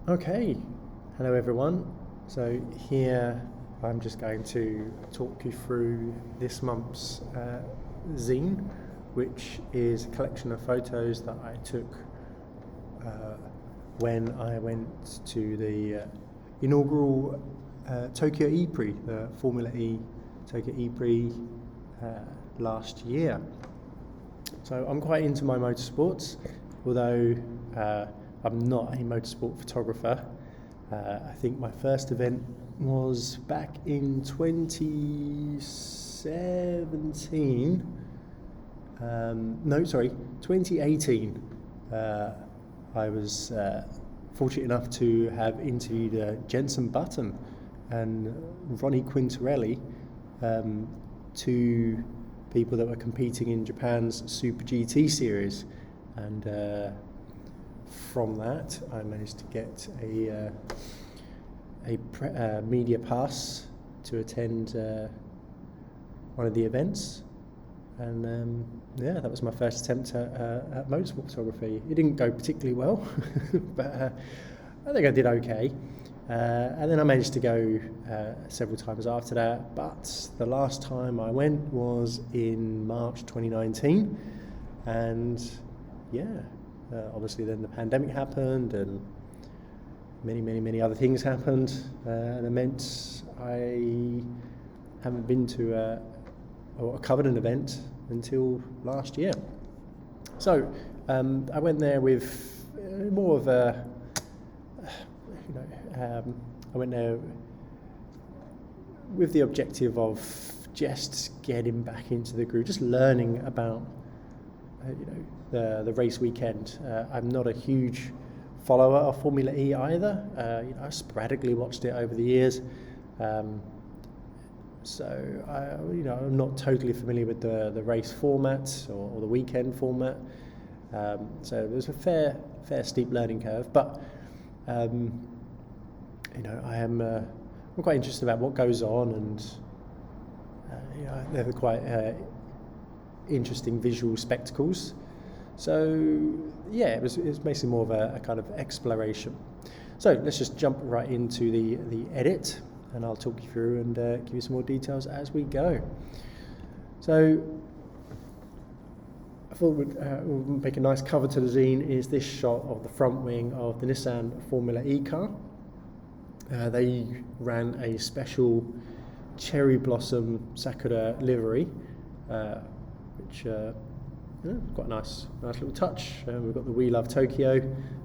Okay, hello everyone. So here I'm just going to talk you through this month's zine, which is a collection of photos that I took when I went to the inaugural Tokyo ePrix, the Formula E Tokyo ePrix last year. So I'm quite into my motorsports, although I'm not a motorsport photographer. I think my first event was back in 2017. 2018. I was fortunate enough to have interviewed Jenson Button and Ronnie Quintarelli, two people that were competing in Japan's Super GT series, and from that I managed to get a media pass to attend one of the events, and that was my first attempt at motorsport photography. It didn't go particularly well, but I think I did okay. And then I managed to go several times after that, but the last time I went was in March 2019, and obviously then the pandemic happened and many other things happened, and it meant I haven't been to or covered an event until last year. So I went there with more of a I went there with the objective of just getting back into the groove, just learning about the race weekend. I'm not a huge follower of Formula E either. I sporadically watched it over the years, so I'm not totally familiar with the race format or the weekend format. So there's a fair steep learning curve, but I'm quite interested about what goes on, and they're quite interesting visual spectacles. So it was basically more of a kind of exploration. So let's just jump right into the edit, and I'll talk you through and give you some more details as we go. So I thought we'd make a nice cover to the zine is this shot of the front wing of the Nissan Formula E car. They ran a special cherry blossom sakura livery, which quite a nice little touch. We've got the "We Love Tokyo."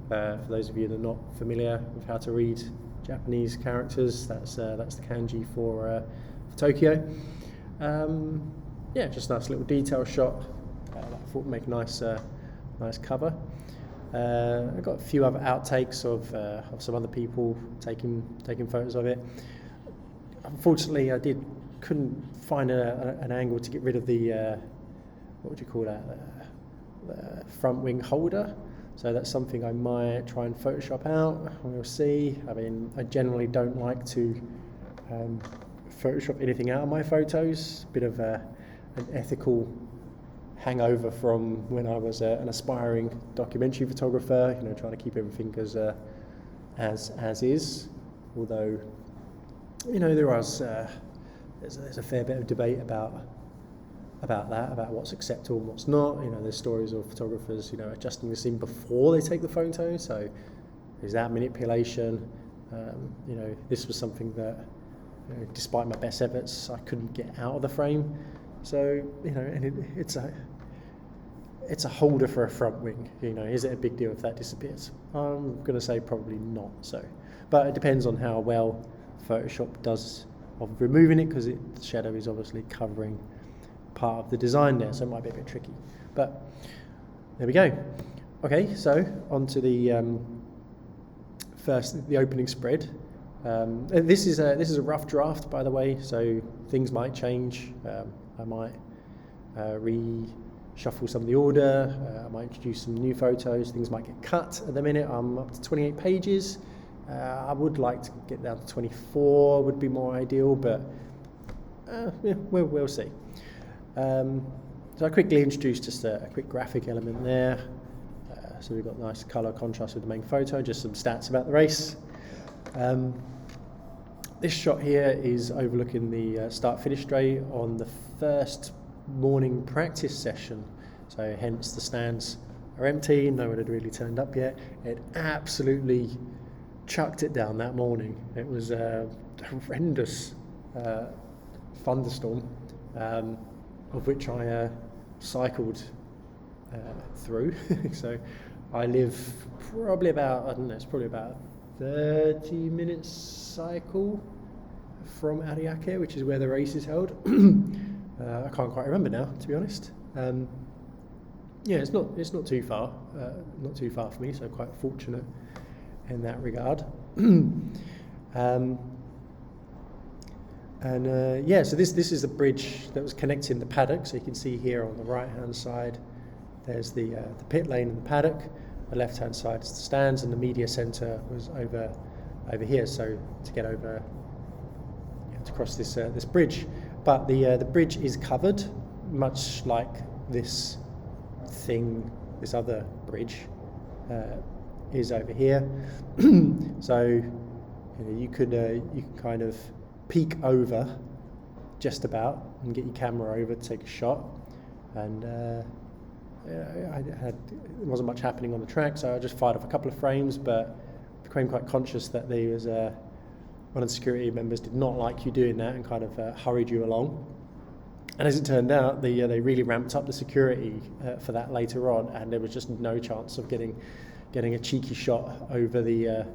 For those of you that are not familiar with how to read Japanese characters, that's the kanji for Tokyo. Just a nice little detail shot. I thought would make a nice cover. I've got a few other outtakes of some other people taking photos of it. Unfortunately, I couldn't find an angle to get rid of the what would you call that? The front wing holder. So that's something I might try and Photoshop out. We'll see. I mean, I generally don't like to Photoshop anything out of my photos. Bit of an ethical hangover from when I was an aspiring documentary photographer. Trying to keep everything as is. Although, there's a fair bit of debate about what's acceptable and what's not. There's stories of photographers, adjusting the scene before they take the photo. So is that manipulation? This was something that, despite my best efforts, I couldn't get out of the frame. So and it's a holder for a front wing. Is it a big deal if that disappears? I'm going to say probably not. So, but it depends on how well Photoshop does of removing it, because the shadow is obviously covering part of the design there, so it might be a bit tricky. But there we go. Okay, so on to the opening spread. This is a rough draft, by the way, so things might change. I might reshuffle some of the order. I might introduce some new photos. Things might get cut. At the minute, I'm up to 28 pages. I would like to get down to 24. Would be more ideal, but we'll see. So I quickly introduced just a quick graphic element there, So we've got nice colour contrast with the main photo, just some stats about the race. This shot here is overlooking the start-finish straight on the first morning practice session. So hence the stands are empty, no one had really turned up yet. It absolutely chucked it down that morning. It was a horrendous thunderstorm, of which I cycled through. So I live probably about, I don't know, it's probably about 30 minutes cycle from Ariake, which is where the race is held. I can't quite remember now, to be honest. Yeah, it's not too far, for me, so quite fortunate in that regard. Yeah, so this is the bridge that was connecting the paddock. So you can see here on the right hand side, there's the pit lane and the paddock. The left hand side is the stands, and the media centre was over here. So to get over, you have to cross this bridge. But the bridge is covered, much like this other bridge is over here. So you can kind of peek over just about and get your camera over to take a shot. And there wasn't much happening on the track, so I just fired off a couple of frames, but became quite conscious that there was one of the security members did not like you doing that and kind of hurried you along. And as it turned out, they really ramped up the security for that later on, and there was just no chance of getting a cheeky shot over the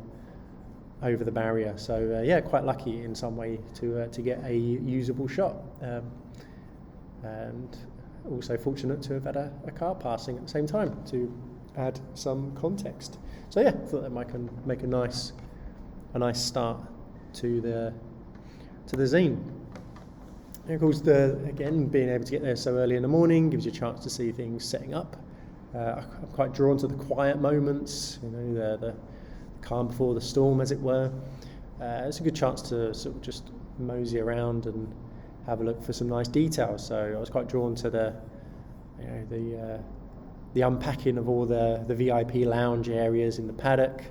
barrier. So yeah, quite lucky in some way to get a usable shot, and also fortunate to have had a car passing at the same time to add some context. So yeah, thought that might make a nice start to the zine. And of course, again, being able to get there so early in the morning gives you a chance to see things setting up. I'm quite drawn to the quiet moments, the calm before the storm, as it were. It's a good chance to sort of just mosey around and have a look for some nice details. So I was quite drawn to the unpacking of all the VIP lounge areas in the paddock.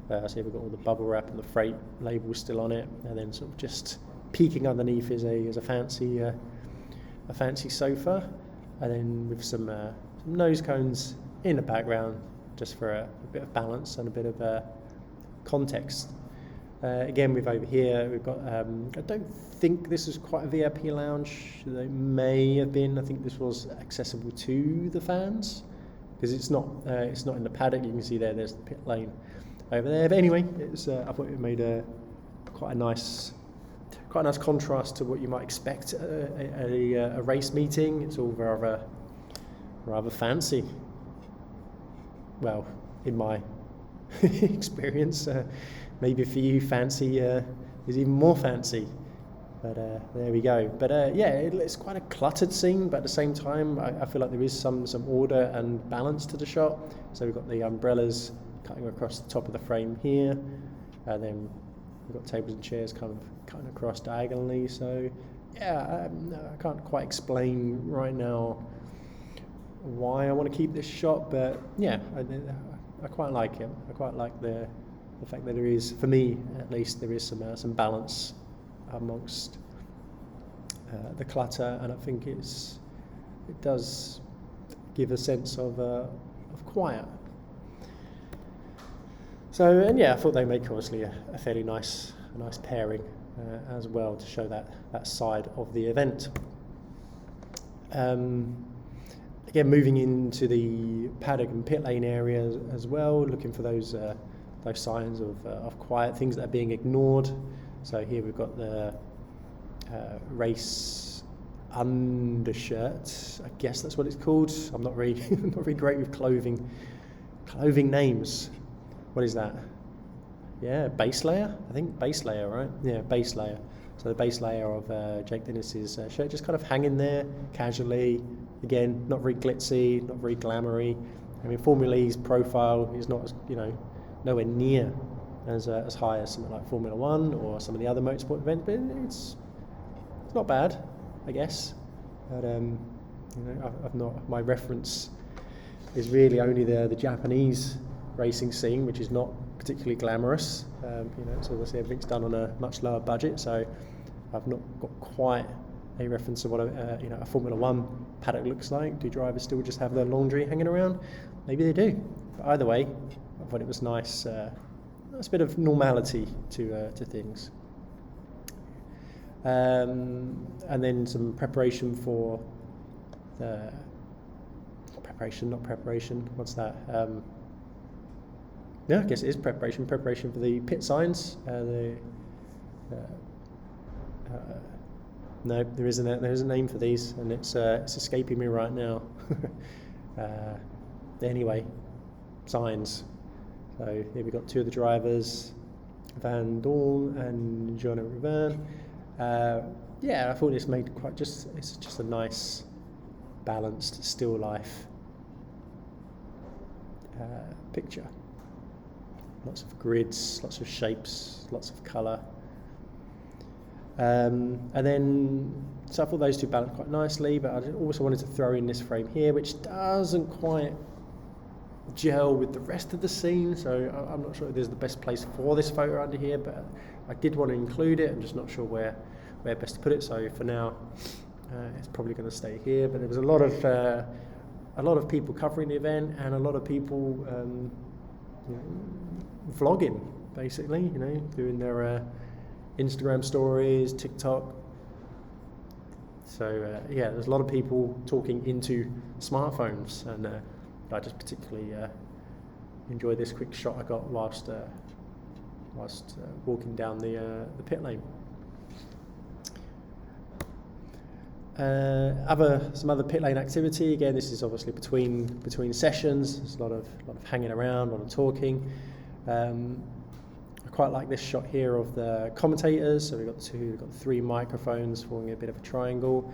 So we've got all the bubble wrap and the freight labels still on it, and then sort of just peeking underneath is a fancy sofa, and then with some nose cones in the background, just for a bit of balance and a bit of context. Again, over here we've got. I don't think this is quite a VIP lounge. They may have been. I think this was accessible to the fans because it's not in the paddock. You can see there's the pit lane over there. But anyway, it's. I thought it made quite a nice contrast to what you might expect at a race meeting. It's all rather fancy. Well, in my experience, maybe for you, fancy is even more fancy. But there we go. But yeah, it's quite a cluttered scene, but at the same time, I feel like there is some order and balance to the shot. So we've got the umbrellas cutting across the top of the frame here, and then we've got tables and chairs kind of cutting across diagonally. So yeah, I can't quite explain right now why I want to keep this shot, but yeah, I quite like it. I quite like the fact that there is, for me at least, there is some balance amongst the clutter, and I think it does give a sense of quiet. So, and yeah, I thought they make obviously a fairly nice pairing as well to show that side of the event. Again, moving into the paddock and pit lane area as well, looking for those signs of quiet, things that are being ignored. So here we've got the race undershirt. I guess that's what it's called. I'm not really great with clothing names. What is that? Yeah, base layer. I think base layer, right? Yeah, base layer. So the base layer of Jake Dennis's shirt just kind of hanging there casually. Again, not very glitzy, not very glamoury. I mean, Formula E's profile is not as, nowhere near as high as something like Formula One or some of the other motorsport events, but it's not bad, I guess. But I've not, my reference is really only the Japanese racing scene, which is not particularly glamorous. So obviously everything's done on a much lower budget, so I've not got quite a reference to what a Formula One paddock looks like. Do drivers still just have their laundry hanging around? Maybe they do. But either way, I thought it was nice. Nice bit of normality to things. And then some preparation for the not preparation. What's that? I guess it is preparation for the pit signs. No, there's a name for these, and it's escaping me right now. Anyway, signs. So here we've got two of the drivers, Van Dorn and Joanna Riverne. I thought this made it's just a nice, balanced, still life picture. Lots of grids, lots of shapes, lots of colour. So I thought those two balanced quite nicely, but I also wanted to throw in this frame here, which doesn't quite gel with the rest of the scene, so I'm not sure if there's the best place for this photo under here, but I did want to include it. I'm just not sure where best to put it, so for now it's probably going to stay here. But there was a lot of people covering the event, and a lot of people vlogging, basically, doing their Instagram stories, TikTok. So there's a lot of people talking into smartphones, and I just particularly enjoyed this quick shot I got whilst walking down the pit lane. Some other pit lane activity. Again, this is obviously between sessions. There's a lot of hanging around, a lot of talking. I quite like this shot here of the commentators. So we've got three microphones forming a bit of a triangle,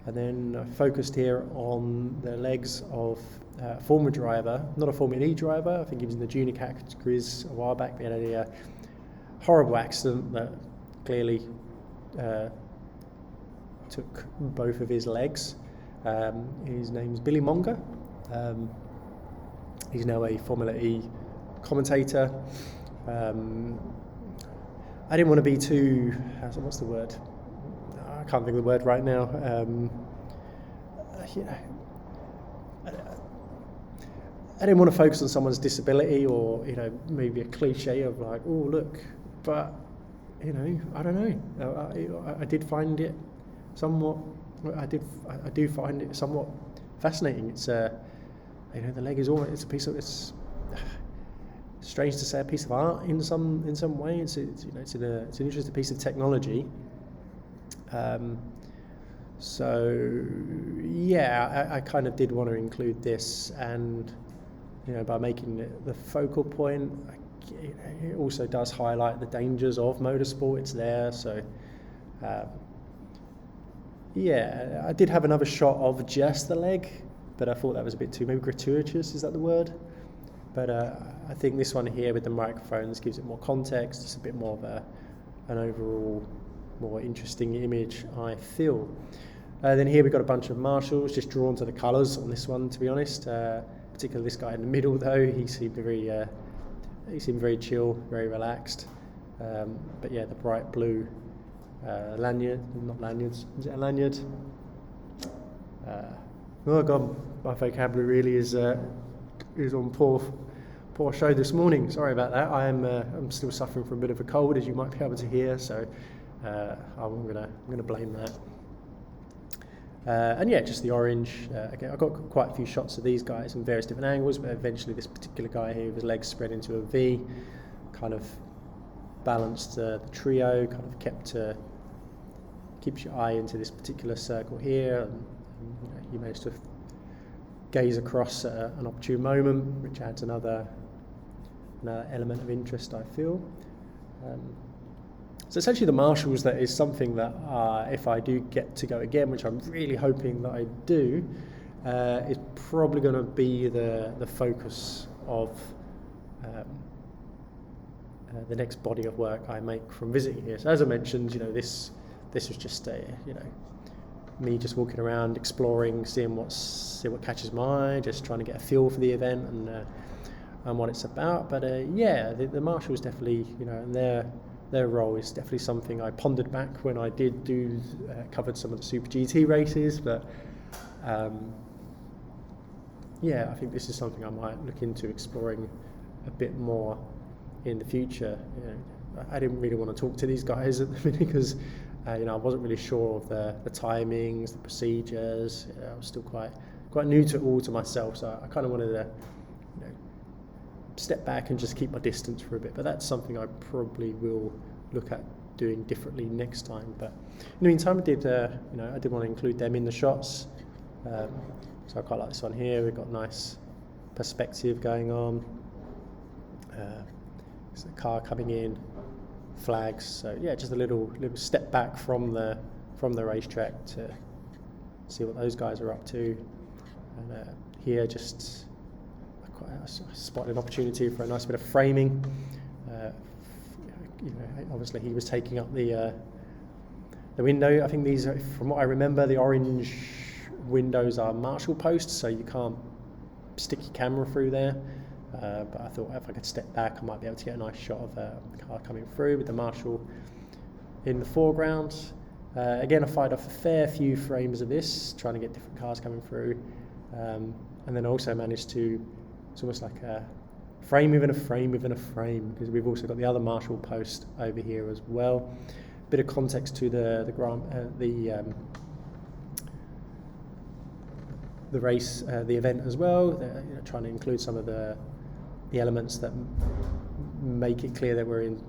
and then I focused here on the legs of a former driver, not a Formula E driver. I think he was in the junior categories a while back. He had a horrible accident that clearly took both of his legs. His name's Billy Monger. He's now a Formula E commentator. I didn't want to be too, what's the word? I can't think of the word right now. I didn't want to focus on someone's disability, or maybe a cliche of like, oh look, but I don't know. I did find it somewhat. I do find it somewhat fascinating. It's the leg is almost, it's a piece of, it's strange to say, a piece of art in some way. It's an interesting piece of technology. I kind of did want to include this, and by making it the focal point, it also does highlight the dangers of motorsport. It's there, so I did have another shot of just the leg, but I thought that was a bit too maybe gratuitous. Is that the word? But I think this one here with the microphones gives it more context. It's a bit more of an overall more interesting image, I feel. Then here we've got a bunch of marshals, just drawn to the colours on this one, to be honest. Particularly this guy in the middle, though, he seemed very chill, very relaxed. But yeah, the bright blue lanyard, not lanyards. Is it a lanyard? Oh God, my vocabulary really is on poor show this morning. Sorry about that. I'm still suffering from a bit of a cold, as you might be able to hear. So I'm gonna blame that. And yeah, just the orange. Again, I got quite a few shots of these guys in various different angles, but eventually this particular guy here with his legs spread into a V kind of balanced the trio, kind of keeps your eye into this particular circle here, and you managed to gaze across an opportune moment, which adds another element of interest, I feel. So essentially the marshals, that is something that if I do get to go again, which I'm really hoping that I do, is probably going to be the focus of the next body of work I make from visiting here. So as I mentioned, this was just a me just walking around, exploring, seeing what catches my eye, just trying to get a feel for the event and what it's about. But the marshals definitely, and their role is definitely something I pondered back when I did covered some of the Super GT races. But I think this is something I might look into exploring a bit more in the future. I didn't really want to talk to these guys at the minute because I wasn't really sure of the timings, the procedures. I was still quite new to it all to myself, so I kind of wanted to step back and just keep my distance for a bit. But that's something I probably will look at doing differently next time. But in the meantime, I did want to include them in the shots. So I quite like this one here. We've got nice perspective going on. There's a car coming in, flags. So just a little step back from the racetrack to see what those guys are up to. And here, just I spotted an opportunity for a nice bit of framing. Obviously he was taking up the window. I think these are, from what I remember, the orange windows are marshal posts, so you can't stick your camera through there. But I thought if I could step back, I might be able to get a nice shot of the car coming through with the marshal in the foreground. Again, I fired off a fair few frames of this, trying to get different cars coming through, and then also managed to. It's almost like a frame within a frame within a frame, because we've also got the other marshal post over here as well. Bit of context to the race, the event as well. Trying to include some of the elements that make it clear that we're in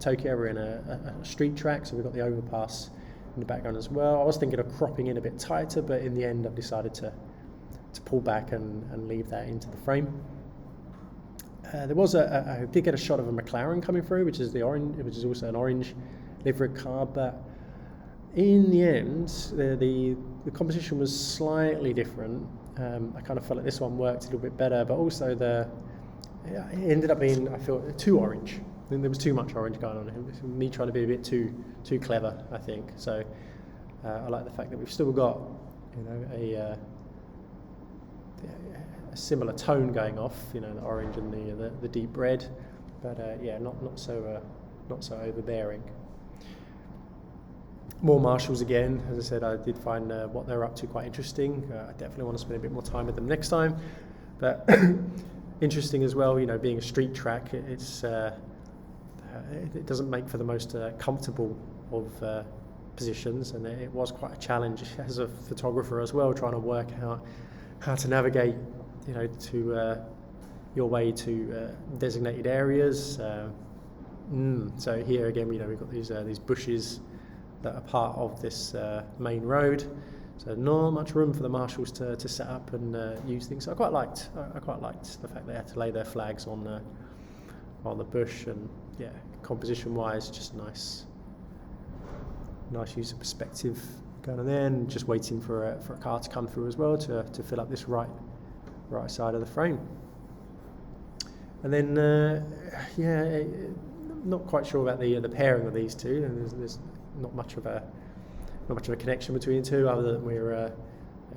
Tokyo. We're in a street track, so we've got the overpass in the background as well. I was thinking of cropping in a bit tighter, but in the end I've decided to pull back and leave that into the frame. There was I did get a shot of a McLaren coming through, which is also an orange livery car, but in the end the composition was slightly different. I kind of felt like this one worked a little bit better, but also it ended up being, I feel, too orange. I think there was too much orange going on. It was me trying to be a bit too clever, I think. So I like the fact that we've still got a similar tone going off, the orange and the deep red, but not so overbearing. More marshals again. As I said, I did find what they're up to quite interesting. I definitely want to spend a bit more time with them next time. But interesting as well, being a street track, it doesn't make for the most comfortable of positions, and it was quite a challenge as a photographer as well, trying to work out how to navigate to your way to designated areas. So here again, we've got these bushes that are part of this main road, so not much room for the marshals to set up and use things. So I quite liked the fact they had to lay their flags on the bush, and composition wise, just nice use of perspective going on there, and just waiting for a car to come through as well to fill up this right side of the frame. And then not quite sure about the pairing of these two, and there's not much of a connection between the two, other than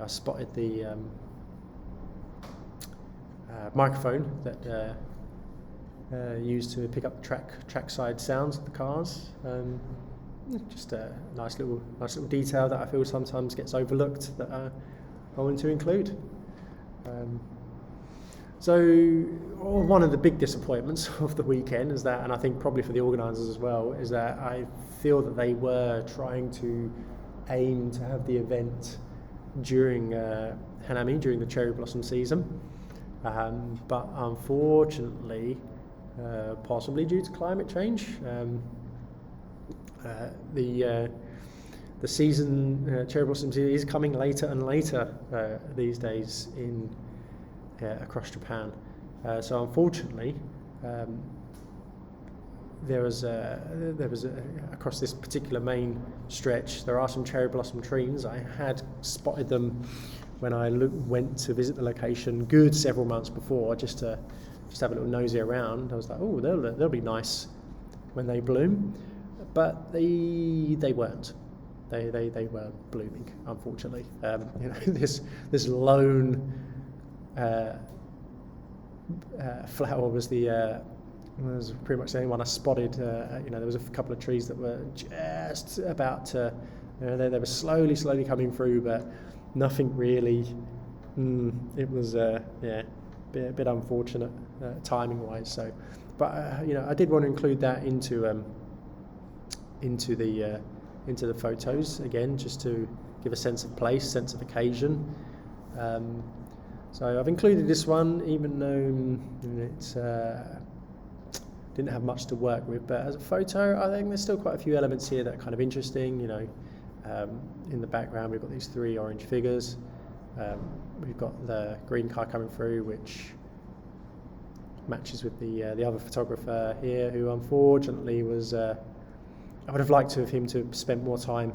I spotted the microphone that used to pick up trackside sounds of the cars. Just a nice little detail that I feel sometimes gets overlooked that I want to include. So one of the big disappointments of the weekend is that, and I think probably for the organisers as well, is that I feel that they were trying to aim to have the event during Hanami, during the cherry blossom season, but unfortunately, possibly due to climate change, the season, cherry blossom season, is coming later and later these days across Japan. So unfortunately, there was across this particular main stretch, there are some cherry blossom trees. I had spotted them when I went to visit the location good several months before, just to have a little nosy around. I was like, oh, they'll be nice when they bloom, but they weren't. they weren't blooming, unfortunately. You know, this lone flower was was pretty much the only one I spotted. You know, there was a couple of trees that were just about to, you know, they were slowly coming through, but nothing really. It was a bit unfortunate timing wise. So, but you know, I did want to include that into the photos again, just to give a sense of place, sense of occasion. So I've included this one, even though it's didn't have much to work with, but as a photo, I think there's still quite a few elements here that are kind of interesting. You know, in the background we've got these 3 orange figures. We've got the green car coming through, which matches with the other photographer here, who unfortunately was. I would have liked to have him to spend more time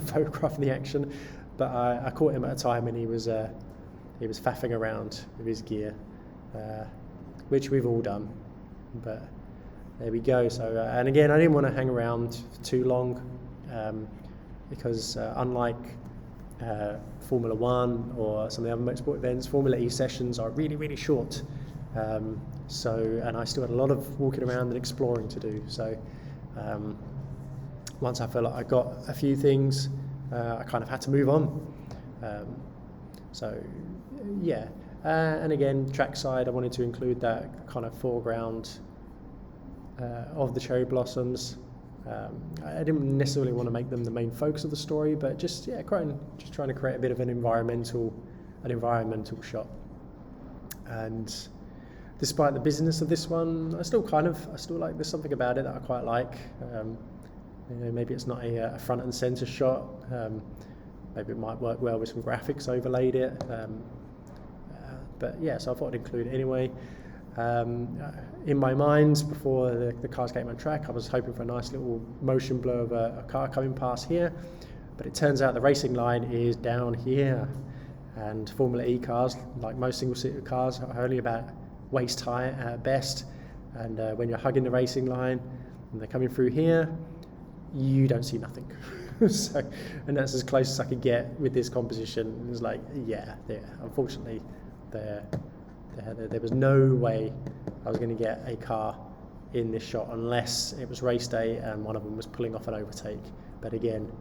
photographing the action, but I caught him at a time when he was faffing around with his gear, which we've all done. But there we go. So and again, I didn't want to hang around for too long, because unlike Formula 1 or some of the other motorsport events, Formula E sessions are really short. So, and I still had a lot of walking around and exploring to do. So once I felt like I got a few things, I kind of had to move on. So yeah, and again, trackside, I wanted to include that kind of foreground of the cherry blossoms. I didn't necessarily want to make them the main focus of the story, but just trying to create a bit of an environmental shot. And despite the busyness of this one, I still like, there's something about it that I quite like. You know, maybe it's not a front and center shot. Maybe it might work well with some graphics overlaid it. But yeah, so I thought I'd include it anyway. In my mind, before the cars came on track, I was hoping for a nice little motion blur of a car coming past here, but it turns out the racing line is down here, and Formula E cars, like most single-seater cars, are only about waist high at best, and when you're hugging the racing line and they're coming through here, you don't see nothing. So, and that's as close as I could get with this composition. It was like, unfortunately, there was no way I was going to get a car in this shot unless it was race day and one of them was pulling off an overtake. But again,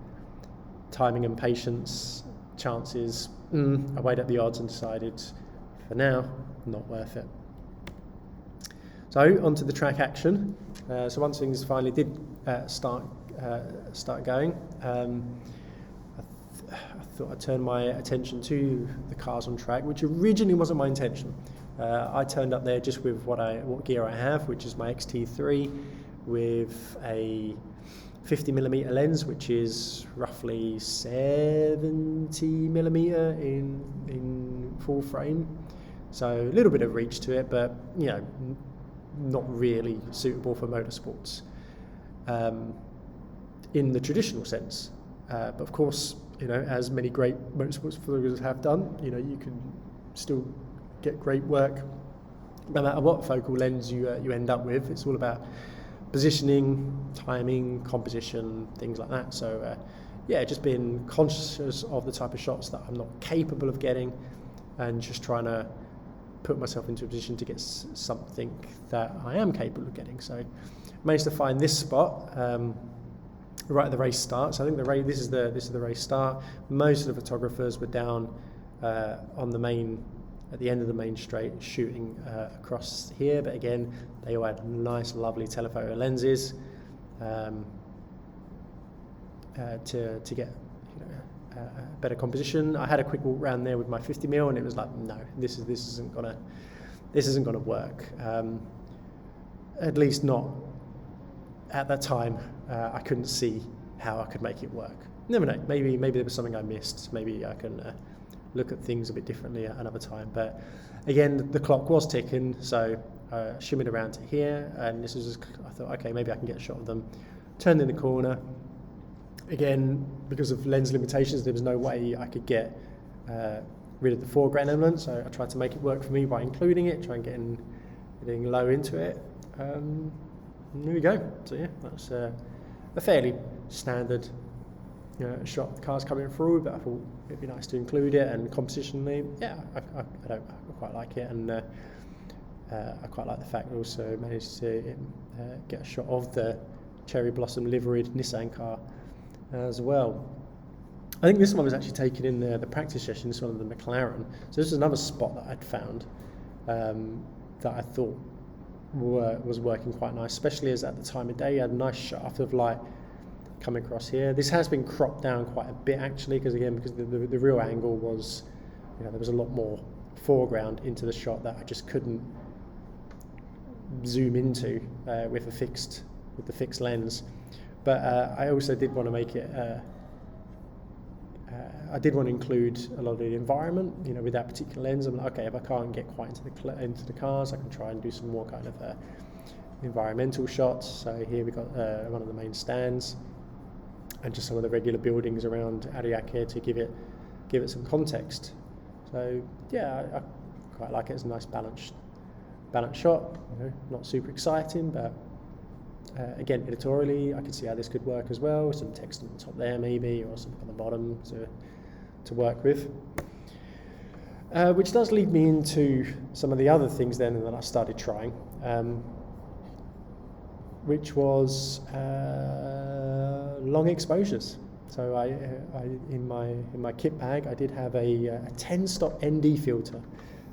timing and patience, chances, I weighed up the odds and decided, for now, not worth it. So onto the track action. So once things finally did start going, I thought I'd turn my attention to the cars on track, which originally wasn't my intention. I turned up there just with what gear I have, which is my XT3 with a 50mm lens, which is roughly 70mm in full frame. So a little bit of reach to it, but you know, not really suitable for motorsports in the traditional sense. But of course, you know, as many great motorsports photographers have done, you know, you can still get great work no matter what focal lens you end up with. It's all about positioning, timing, composition, things like that. So just being conscious of the type of shots that I'm not capable of getting, and just trying to put myself into a position to get something that I am capable of getting. So I managed to find this spot right at the race start. So I think this is the race start. Most of the photographers were down at the end of the main straight, shooting across here. But again, they all had nice, lovely telephoto lenses to get better composition. I had a quick walk around there with my 50mm, and it was like, no, this isn't gonna work. At least not at that time. I couldn't see how I could make it work. Never know. Maybe there was something I missed. Maybe I can look at things a bit differently at another time. But again, the clock was ticking, so I shimmied around to here, and this was just, I thought, okay, maybe I can get a shot of them. Turned in the corner. Again, because of lens limitations, there was no way I could get rid of the foreground element, so I tried to make it work for me by including it, trying getting low into it. And there we go. So yeah, that's a fairly standard a shot of the cars coming through, but I thought it'd be nice to include it. And compositionally, yeah, I quite like it, and I quite like the fact I also managed to get a shot of the cherry blossom liveried Nissan car as well. I think this one was actually taken in the practice session, this one of the McLaren. So this is another spot that I'd found that I thought was working quite nice, especially as at the time of day you had a nice shaft of light coming across here. This has been cropped down quite a bit actually, because the real angle was, there was a lot more foreground into the shot that I just couldn't zoom into with the fixed lens. But I also did want to make it. I did want to include a lot of the environment, with that particular lens. I'm like, okay, if I can't get quite into the cars, I can try and do some more kind of environmental shots. So here we got one of the main stands, and just some of the regular buildings around Ariake here to give it some context. So yeah, I quite like it. It's a nice balanced shot. Not super exciting, but again, editorially, I could see how this could work as well. Some text on the top there, maybe, or something on the bottom to work with. Which does lead me into some of the other things then that I started trying, which was long exposures. So I in my kit bag I did have a 10-stop ND filter,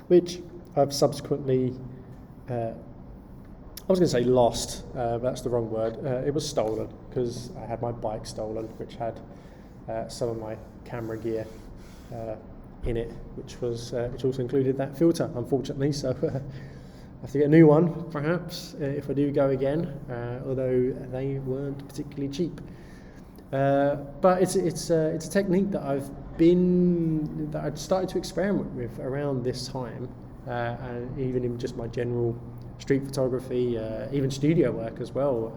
which I've subsequently I was going to say lost, but that's the wrong word. It was stolen because I had my bike stolen, which had some of my camera gear in it, which also included that filter, unfortunately. So I have to get a new one, perhaps, if I do go again. Although they weren't particularly cheap. But it's a technique that I'd started to experiment with around this time, and even in just my general street photography, even studio work as well.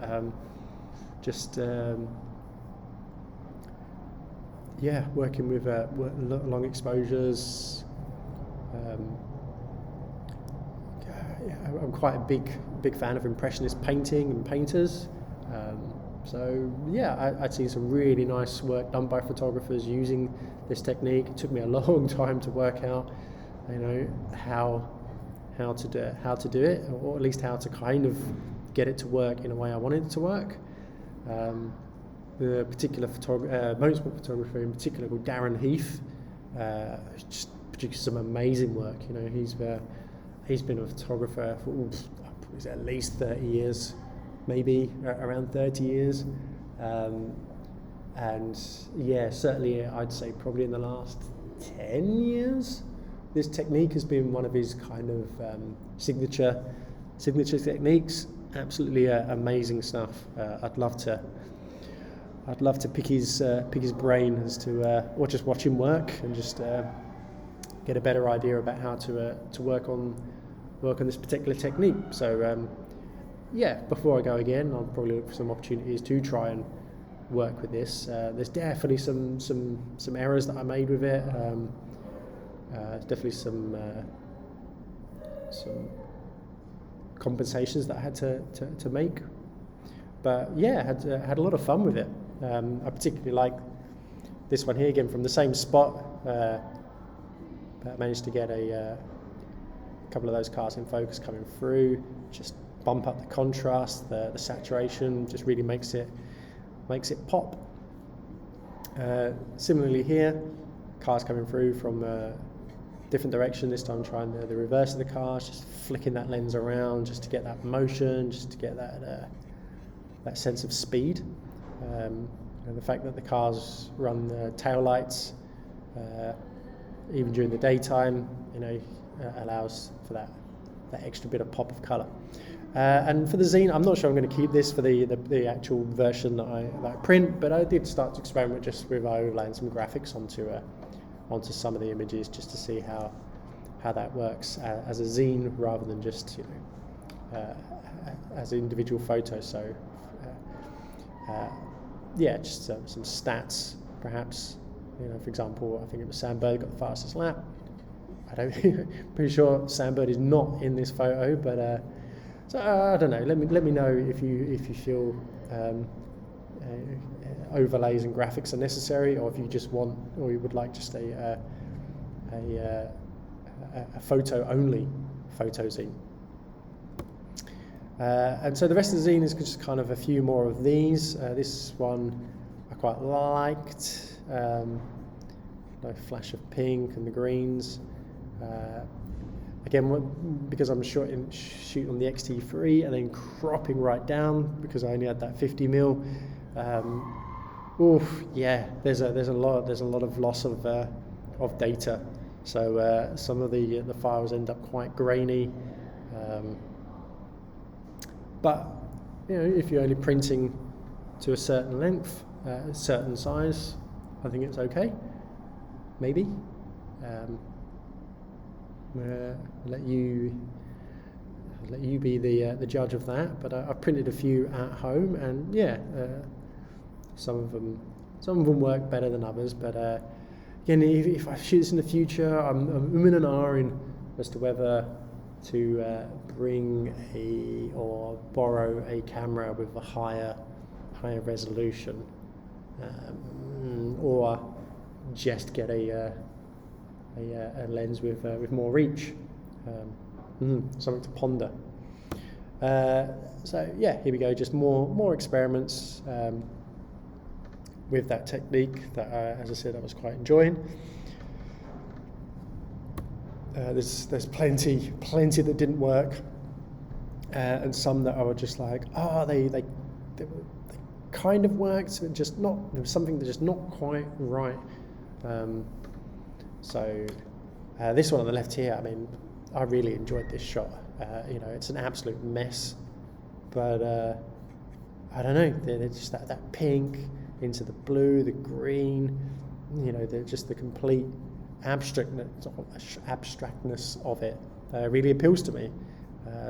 Working with long exposures. I'm quite a big fan of impressionist painting and painters. I'd seen some really nice work done by photographers using this technique. It took me a long time to work out, how to do it, or at least how to kind of get it to work in a way I wanted it to work. The particular motorsport photographer in particular, called Darren Heath, just produced some amazing work. He's been a photographer for at least 30 years, maybe around 30 years, and certainly I'd say probably in the last 10 years this technique has been one of his kind of signature techniques. Absolutely amazing stuff. I'd love to pick his brain as to, or just watch him work and just get a better idea about how to work on this particular technique. So before I go again, I'll probably look for some opportunities to try and work with this. There's definitely some errors that I made with it. Definitely some compensations that I had to make, but had a lot of fun with it. I particularly like this one here, again from the same spot. But I managed to get a couple of those cars in focus coming through, just bump up the contrast, the saturation, just really makes it pop. Similarly here, cars coming through from different direction, this time trying the reverse of the cars, just flicking that lens around just to get that motion, just to get that sense of speed. The fact that the cars run tail lights even during the daytime, allows for that extra bit of pop of colour. And for the Zine, I'm not sure I'm going to keep this for the actual version that I print, but I did start to experiment just with overlaying some graphics onto some of the images, just to see how that works as a zine rather than just as individual photos. So just some stats perhaps. For example, I think it was Sam Bird got the fastest lap. Pretty sure Sam Bird is not in this photo, but so I don't know. Let me know if you feel overlays and graphics are necessary, or if you just want, or you would like just a photo only photo zine. And so the rest of the zine is just kind of a few more of these. This one I quite liked. No flash of pink and the greens. Again, because I'm shooting on the XT3 and then cropping right down because I only had that 50mm. Yeah, there's a lot of loss of data. So some of the files end up quite grainy. But you know, if you're only printing to a certain length, a certain size, I think it's okay. Maybe. Let you be the judge of that. But I've printed a few at home, and yeah, some of them work better than others. But again, if I shoot this in the future, I'm in an R as to whether to bring or borrow a camera with a higher resolution, or just get a lens with more reach. Something to ponder. So yeah, here we go. Just more experiments with that technique that, as I said, I was quite enjoying. There's plenty that didn't work, and some that I was just like, they kind of worked, but just not. There was something that's just not quite right. So this one on the left here, I mean, I really enjoyed this shot. You know, it's an absolute mess, but I don't know. There's just that pink into the blue, the green. You know, just the complete abstractness of it really appeals to me.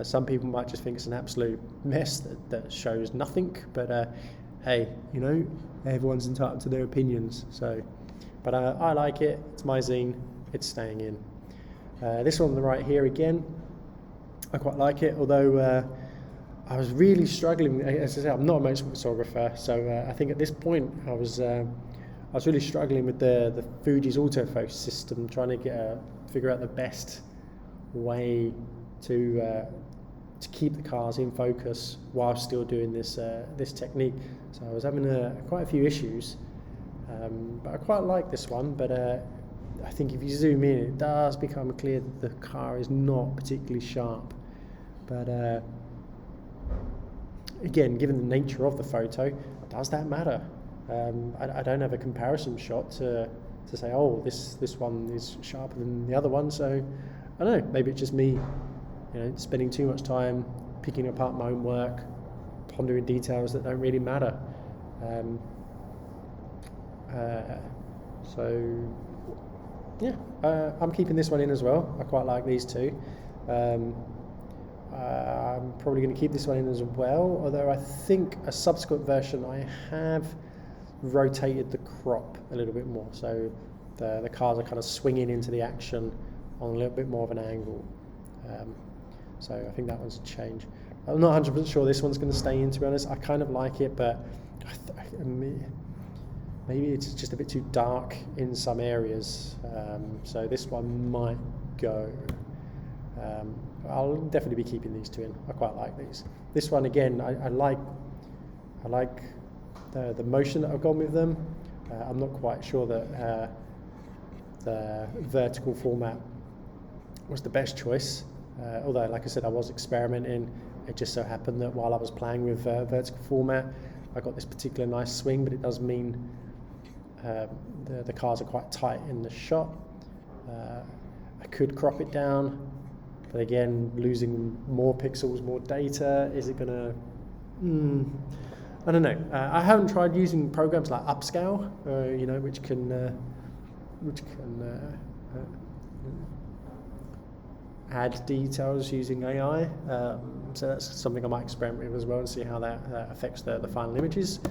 Some people might just think it's an absolute mess that shows nothing, but hey, you know, everyone's entitled to their opinions. So, but I like it. It's my zine. It's staying in. This one on the right here again, I quite like it, although I was really struggling. As I said, I'm not a motorsport photographer, so I think at this point I was really struggling with the Fuji's autofocus system, trying to figure out the best way to keep the cars in focus while still doing this technique. So I was having quite a few issues, but I quite like this one. But I think if you zoom in, it does become clear that the car is not particularly sharp. But again, given the nature of the photo, does that matter? I don't have a comparison shot to say, oh, this one is sharper than the other one. So I don't know, maybe it's just me, you know, spending too much time picking apart my own work, pondering details that don't really matter. So yeah, I'm keeping this one in as well. I quite like these two. I'm probably going to keep this one in as well, although I think a subsequent version I have rotated the crop a little bit more, so the cars are kind of swinging into the action on a little bit more of an angle. So I think that one's a change. I'm not 100% sure this one's going to stay in, to be honest. I kind of like it, but maybe it's just a bit too dark in some areas. So this one might go. I'll definitely be keeping these two in. I quite like these. This one again, I like the motion that I've gone with them. I'm not quite sure that the vertical format was the best choice. Although, like I said, I was experimenting. It just so happened that while I was playing with vertical format, I got this particular nice swing, but it does mean the cars are quite tight in the shot. I could crop it down, but again, losing more pixels, more data, is it gonna? I don't know. I haven't tried using programs like Upscale, you know, which can add details using AI. So that's something I might experiment with as well and see how that affects the final images.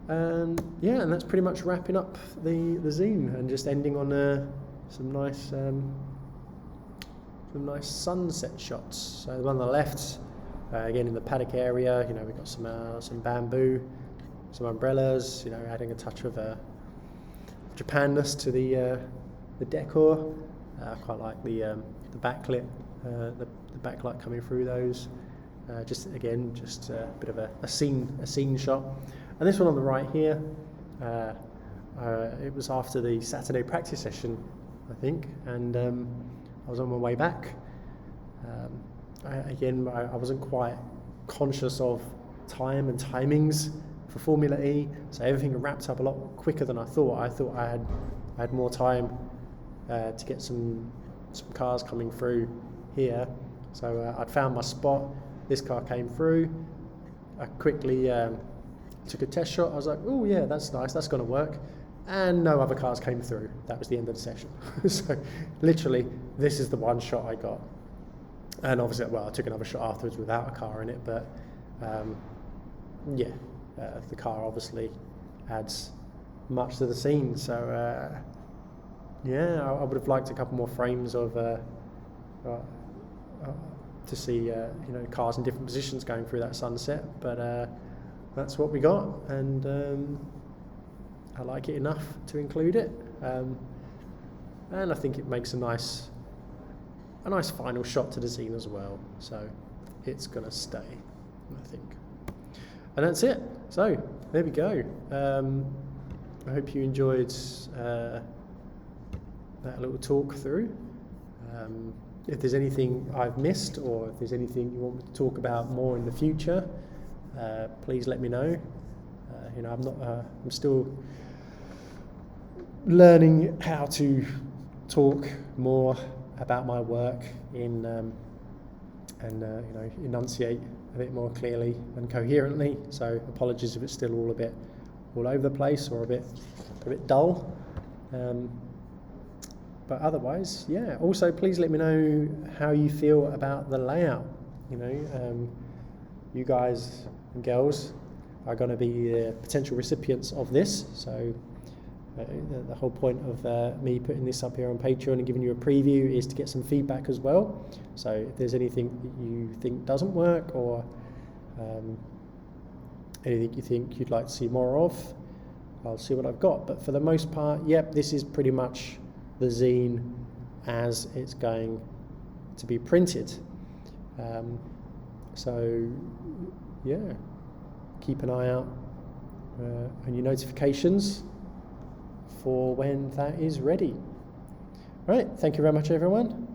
And yeah, and that's pretty much wrapping up the zine and just ending on some nice sunset shots. So the one on the left, again in the paddock area, you know, we've got some bamboo some umbrellas, you know, adding a touch of Japanness to the decor. I quite like the backlit, the backlight coming through those. Just a bit of a scene shot. And this one on the right here, it was after the Saturday practice session, I think, and I was on my way back. I wasn't quite conscious of time and timings for Formula E, so everything wrapped up a lot quicker than I thought. I thought I had more time to get some cars coming through here. So I'd found my spot. This car came through. I quickly took a test shot. I was like, oh yeah, that's nice, that's going to work. And no other cars came through. That was the end of the session. So literally, this is the one shot I got. And obviously, well, I took another shot afterwards without a car in it, but the car obviously adds much to the scene. So I would have liked a couple more frames of to see cars in different positions going through that sunset, but that's what we got, and I like it enough to include it, and I think it makes a nice final shot to the Zine as well, so it's gonna stay, I think. And that's it. So there we go. I hope you enjoyed that little talk through. If there's anything I've missed, or if there's anything you want me to talk about more in the future, please let me know. I'm still learning how to talk more about my work and enunciate a bit more clearly and coherently. So apologies if it's still all a bit all over the place or a bit dull. But otherwise, yeah. Also, please let me know how you feel about the layout. You guys and girls are going to be potential recipients of this. So the whole point of me putting this up here on Patreon and giving you a preview is to get some feedback as well. So if there's anything that you think doesn't work, or anything you think you'd like to see more of, I'll see what I've got. But for the most part, yep, this is pretty much the Zine as it's going to be printed. So yeah, keep an eye out on your notifications for when that is ready. Right, thank you very much everyone.